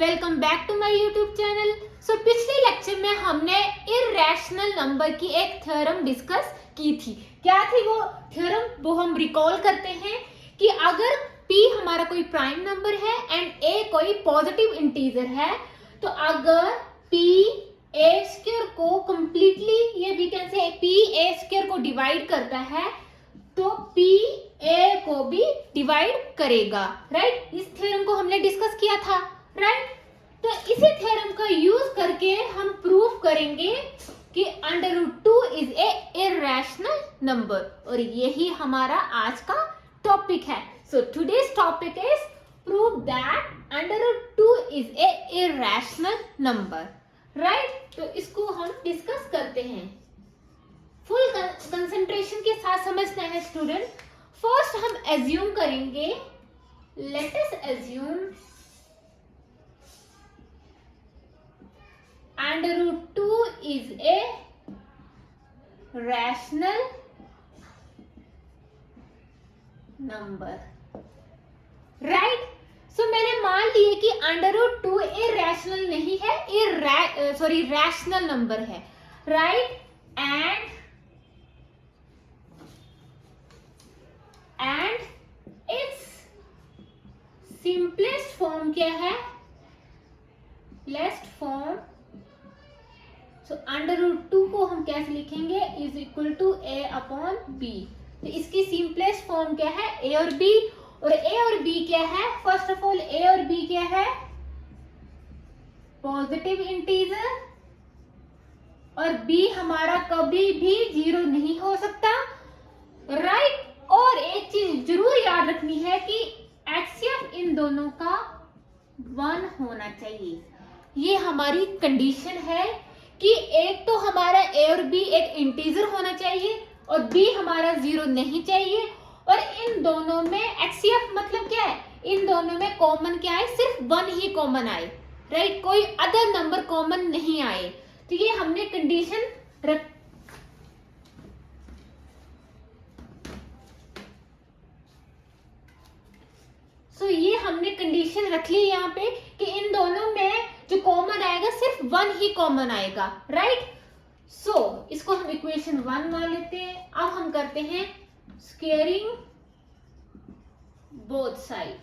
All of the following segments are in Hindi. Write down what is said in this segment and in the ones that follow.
Welcome back to my YouTube channel. So पिछले लेक्चर में हमने इर्रेशनल नंबर की एक थ्योरम डिस्कस की थी। क्या थी वो थ्योरम, वो हम रिकॉल करते हैं कि अगर p हमारा कोई प्राइम नंबर है एंड a कोई पॉजिटिव इंटीजर है, तो अगर p a स्क्वायर को कंप्लीटली, ये we can say p a square को डिवाइड करता है, तो p a को भी डिवाइड करेगा। राइट, इस थ्योरम को हमने डिस्कस किया था। राइट, तो इसी थ्योरम का यूज करके हम प्रूव करेंगे कि √2 इज ए इर्रेशनल नंबर, और यही हमारा आज का टॉपिक है। So today's topic is prove that √2 is A irrational number. Right, तो इसको हम डिस्कस करते हैं। फुल कंसंट्रेशन के साथ समझना है स्टूडेंट। फर्स्ट हम एज्यूम करेंगे, let us assume √2 is a rational number. Right? So मैंने मान लिया कि √2 irrational नहीं है, rational number है. Right? And its simplest form क्या है? Least form. So √2 को हम कैसे लिखेंगे? Is equal to a upon b। तो इसकी सिंपलेस्ट फॉर्म क्या है? a और b। और a और b क्या है? फर्स्ट ऑफ ऑल a और b क्या है? पॉजिटिव इंटीजर, और b हमारा कभी भी 0 नहीं हो सकता। राइट, और एक चीज जरूर याद रखनी है कि HCF इन दोनों का 1 होना चाहिए। ये हमारी कंडीशन है कि एक तो हमारा a और b एक इंटीजर होना चाहिए और b हमारा 0 नहीं चाहिए, और इन दोनों में HCF मतलब क्या है? इन दोनों में कॉमन क्या है? सिर्फ 1 ही कॉमन आए। राइट, कोई अदर नंबर कॉमन नहीं आए। तो ये हमने कंडीशन रख ये हमने कंडीशन रख ली यहाँ पे कि इन दोनों में जो कॉमन आएगा सिर्फ 1 ही कॉमन आएगा। राइट, सो इसको हम इक्वेशन 1 मान लेते हैं। अब हम करते हैं स्क्वेयरिंग बोथ साइड।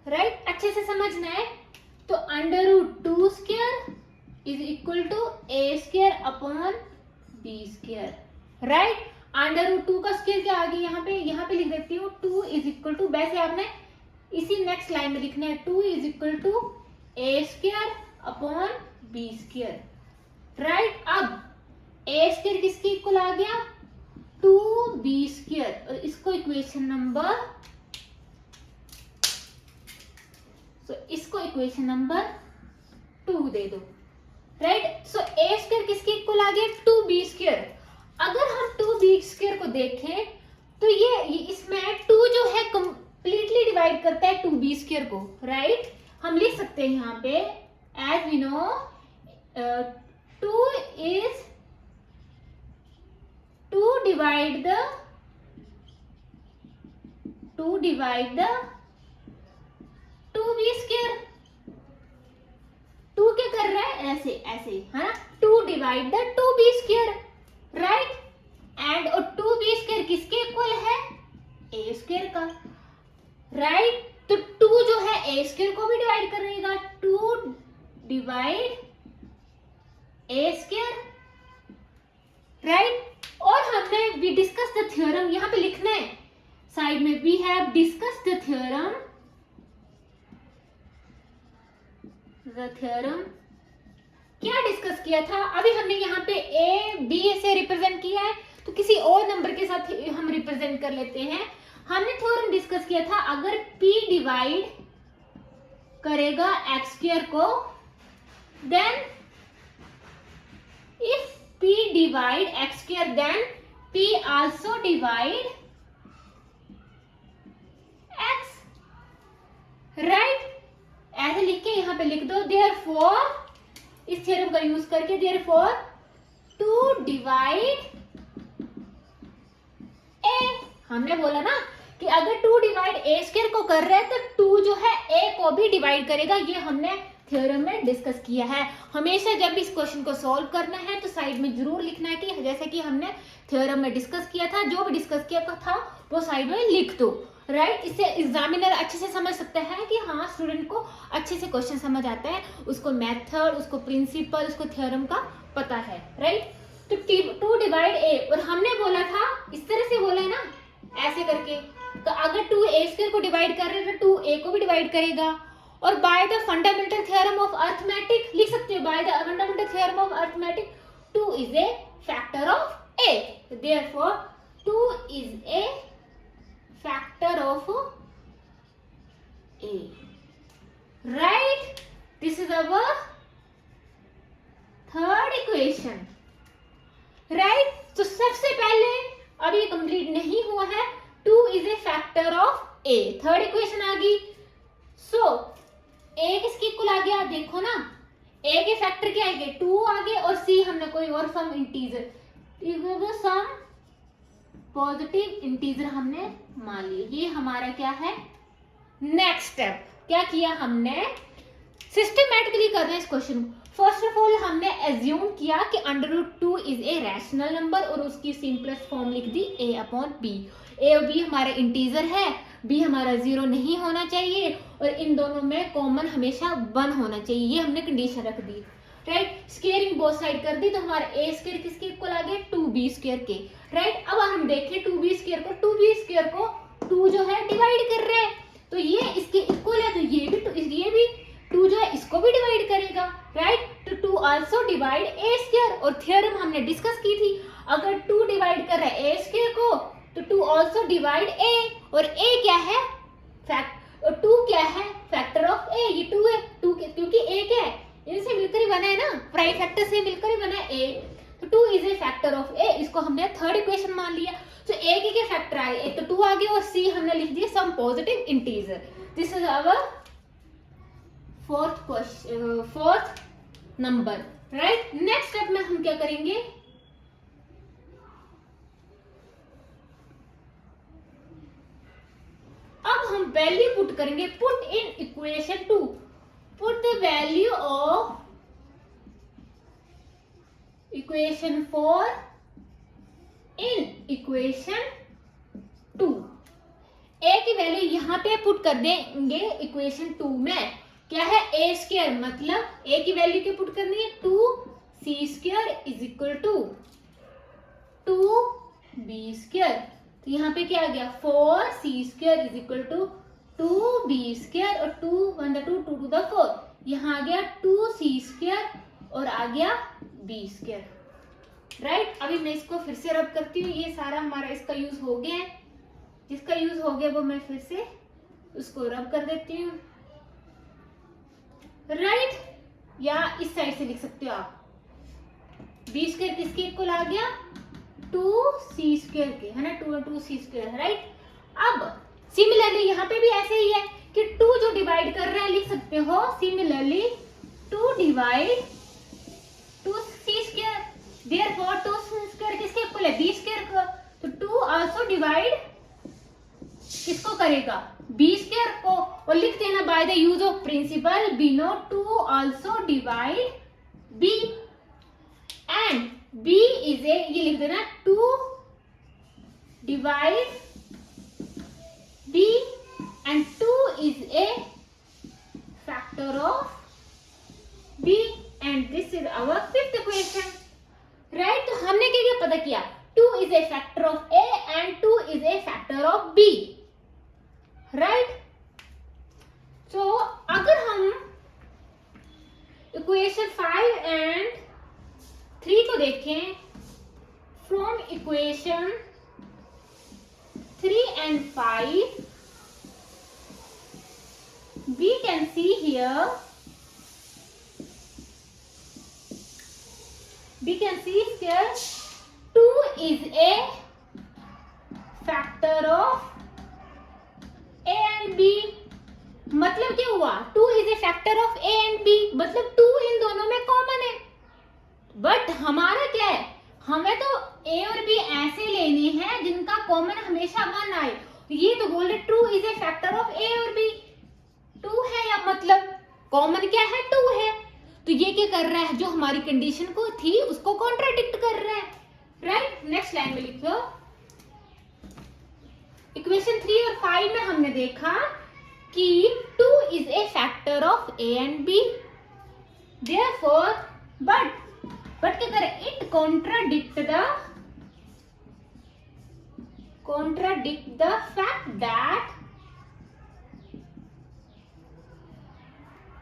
राइट, अच्छे से समझना है। तो √2 square is equal to a square upon b square. Right, √2 का स्क्वायर क्या आ गया? यहाँ पे लिख देती हूँ 2 इज इक्वल टू, वैसे आपने इसी नेक्स्ट लाइन में लिखना है 2 is equal to a square upon b square. Right, अब a स्क्वायर किसके इक्वल आ गया? 2b स्क्वायर, और इसको इक्वेशन नंबर, इसको इक्वेशन नंबर 2 दे दो। राइट, सो a स्क्वायर किसके इक्वल आ गया? 2b square. अगर हम 2b स्क्वायर को देखें तो ये इसमें 2 जो है कंप्लीटली डिवाइड करता है 2b स्क्वायर को। राइट, हम लिख सकते हैं यहाँ पे as we know 2 divide the 2b square. 2 क्या कर रहा है? ऐसे है ना, 2 divide the 2b square. Right, and और 2b स्क्वायर किसके इक्वल है? a स्क्वायर का। राइट, तो 2 जो है a स्क्वायर को भी डिवाइड करेगा, 2 डिवाइड a स्क्वायर। राइट, और हमने वी डिस्कस द थ्योरम, यहाँ पे लिखना है साइड में, we have discuss the theorem. क्या डिस्कस किया था? अभी हमने यहाँ पे a b से रिप्रेजेंट किया है, तो किसी और नंबर के साथ हम रिप्रेजेंट कर लेते हैं। हमने थ्योरम डिस्कस किया था, अगर p डिवाइड करेगा x स्क्वायर को, then if p divide x square, then p also divide x। Right, ऐसे लिख के यहाँ पे लिख दो, देयरफॉर, इस थ्योरम का यूज करके, देयरफॉर 2 डिवाइड a। हमने बोला ना कि अगर 2 डिवाइड a स्क्वायर को कर रहे हैं तो 2 जो है a को को भी डिवाइड करेगा, ये हमने थ्योरम में डिस्कस किया है। हमेशा जब इस क्वेश्चन को सॉल्व करना है तो साइड में जरूर लिखना है कि जैसे कि हमने थ्योरम में डिस्कस किया था, जो भी डिस्कस किया था वो साइड में लिख दो, राइट। इससे एग्जामिनर अच्छे से समझ सकते हैं कि हाँ स्टूडेंट को अच्छे से क्वेश्चन समझ आता है, उसको मेथड, उसको प्रिंसिपल, उसको थ्योरम का पता है, राइट। तो 2 डिवाइड ए, और हमने बोला था इस तरह से बोला है ना, ऐसे करके, तो अगर 2a² को डिवाइड कर रहे हैं तो 2a को भी डिवाइड करेगा। और by the fundamental theorem of arithmetic लिख सकते हो, by the fundamental theorem of arithmetic 2 is a factor of a, therefore 2 is a factor of a, right. This is our third equation, right. तो सबसे पहले, अब ये कंप्लीट नहीं हुआ है, 2 is a factor of a, third equation आ गई। सो a किसके इक्वल आ गया, देखो ना, a के फैक्टर क्या आएंगे, 2 आगे, और c हमने कोई और some integer, some positive integer हमने मान लिया। ये हमारा क्या है, नेक्स्ट स्टेप। क्या किया हमने, सिस्टमैटिकली कर रहे हैं इस क्वेश्चन को। फर्स्ट ऑफ ऑल हमने एज्यूम किया कि √2 इज ए रैशनल नंबर, और उसकी सिंपलेस्ट फॉर्म लिख दी a/b। a और b हमारा इंटीजर है, b हमारा 0 नहीं होना चाहिए, और इन दोनों में कॉमन हमेशा 1 होना चाहिए, ये हमने कंडीशन रख दी, राइट। स्क्वायरिंग बोथ साइड कर दी, तो हमारा a² किसके इक्वल आ गया, 2b² के, राइट। अब हम देखें 2b² को, 2b² को 2 जो है डिवाइड कर रहे हैं, तो ये इसके इक्वल है, तो ये भी 2 जो है इसको भी डिवाइड करेगा, राइट। तो 2 आल्सो डिवाइड a², और थ्योरम हमने डिस्कस की थी, अगर 2 डिवाइड कर रहा है a² को तो 2 आल्सो डिवाइड a, और a क्या है, 2 क्या है, फैक्टर ऑफ a, ये 2 है, 2 क्योंकि a क्या है, इनसे मिलकर ही बना है ना, प्राइम फैक्टर से मिलकर ही बना है a, तो 2 is a factor of a, इसको हमने थर्ड इक्वेशन मान लिया। तो a के फैक्टर आए, एक तो 2 आ गया, और c हमने लिख दिया some positive integer. This is our fourth number, right. Next step में हम क्या करेंगे, अब हम वैल्यू पुट करेंगे, put in equation 2, put the value of equation 4 in equation 2। a की वैल्यू यहां पे पुट कर देंगे इक्वेशन 2 में, क्या है, a², मतलब a की वैल्यू क्या पुट करनी है, 2c² is equal to 2b², तो यहाँ पे क्या आ गया, 4c² is equal to 2b², और 2 1 2 2 2 4, यहाँ आ गया 2c² और आ गया b², राइट। अभी मैं इसको फिर से रब करती हूँ, ये सारा हमारा इसका यूज हो गया है, जिसका यूज हो गया वो मैं फिर से उसको रब कर देती हूँ, राइट। या इस साइड से लिख सकते हो आप, b² किसके इक्वल आ गया, 2c² के, है ना, 2c², राइट। अब सिमिलरली यहाँ पे भी ऐसे ही है कि 2 जो डिवाइड कर रहा है लिख सकते हो similarly 2 divide 2c², therefore 2c² किसके इक्वल है, b² को, तो 2 आल्सो डिवाइड किसको करेगा, b² को, और लिख देना by the use of principle we know 2 also divide b, and b is a, ये लिख देना 2 divide b, and 2 is a factor of b, and this is our fifth equation, right. तो हमने क्या क्या पता किया, 2 is a factor of a and 2 is a factor of b, right. तो अगर हम इक्वेशन 5 एंड 3 को देखें, from equation 3 and 5 we can see here, we can see here 2 is a factor of a and b, मतलब क्या हुआ, 2 is a factor of a and b, मतलब 2 इन दोनों में कॉमन है, बट हमारा क्या है, हमें तो a और b ऐसे लेने हैं जिनका कॉमन हमेशा 1 आए, ये तो बोल रहे 2 is a factor of a और b, 2 है या कॉमन क्या है, 2 है। तो ये क्या कर रहा है, जो हमारी कंडीशन को थी उसको कॉन्ट्राडिक्ट कर रहा है, राइट। नेक्स्ट लाइन में लिखो, इक्वेशन 3 और 5 में हमने देखा कि 2 is a factor of a and b, therefore but क्या करे, it contradict the fact that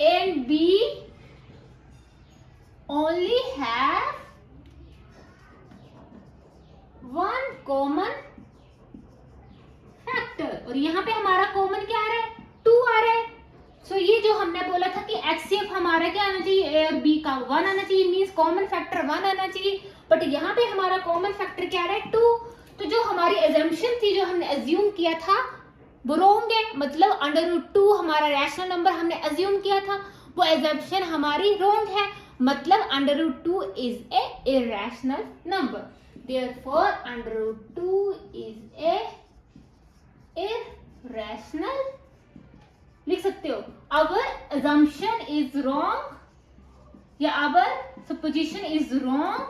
a and b only have one common factor। और यहाँ पे हमारा कॉमन क्या आ रहा है, 2 आ रहा है। सो ये जो हमने बोला था कि HCF हमारा क्या आना चाहिए, A और B का 1 आना चाहिए, मीन्स कॉमन फैक्टर 1 आना चाहिए, बट यहाँ पे हमारा कॉमन फैक्टर क्या आ रहा है, 2। तो जो हमारी एजम्पशन थी, जो हमने अज्यूम किया था वो रॉन्ग है, मतलब √2 हमारा रैशनल नंबर हमने अज्यूम किया था, वो एजम्पशन हमारी रॉन्ग है, मतलब √2 is A irrational number, therefore √2 is A irrational, लिख सकते हो। अवर assumption is wrong या अवर supposition is wrong,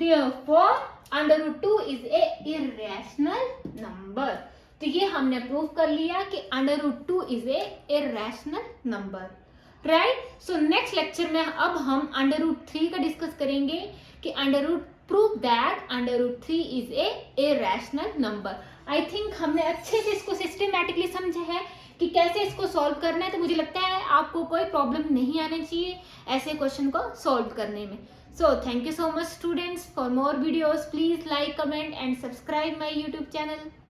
therefore √2 is a irrational number। तो ये हमने प्रूव कर लिया कि √2 is a irrational number, right. So next lecture में अब हम √3 का डिस्कस करेंगे कि prove that √3 is a irrational number। I think हमने अच्छे से इसको सिस्टमैटिकली समझा है कि कैसे इसको सॉल्व करना है, तो मुझे लगता है आपको कोई प्रॉब्लम नहीं आनी चाहिए ऐसे क्वेश्चन को सॉल्व करने में। So thank you so much students. For more videos please like, comment and subscribe my YouTube channel.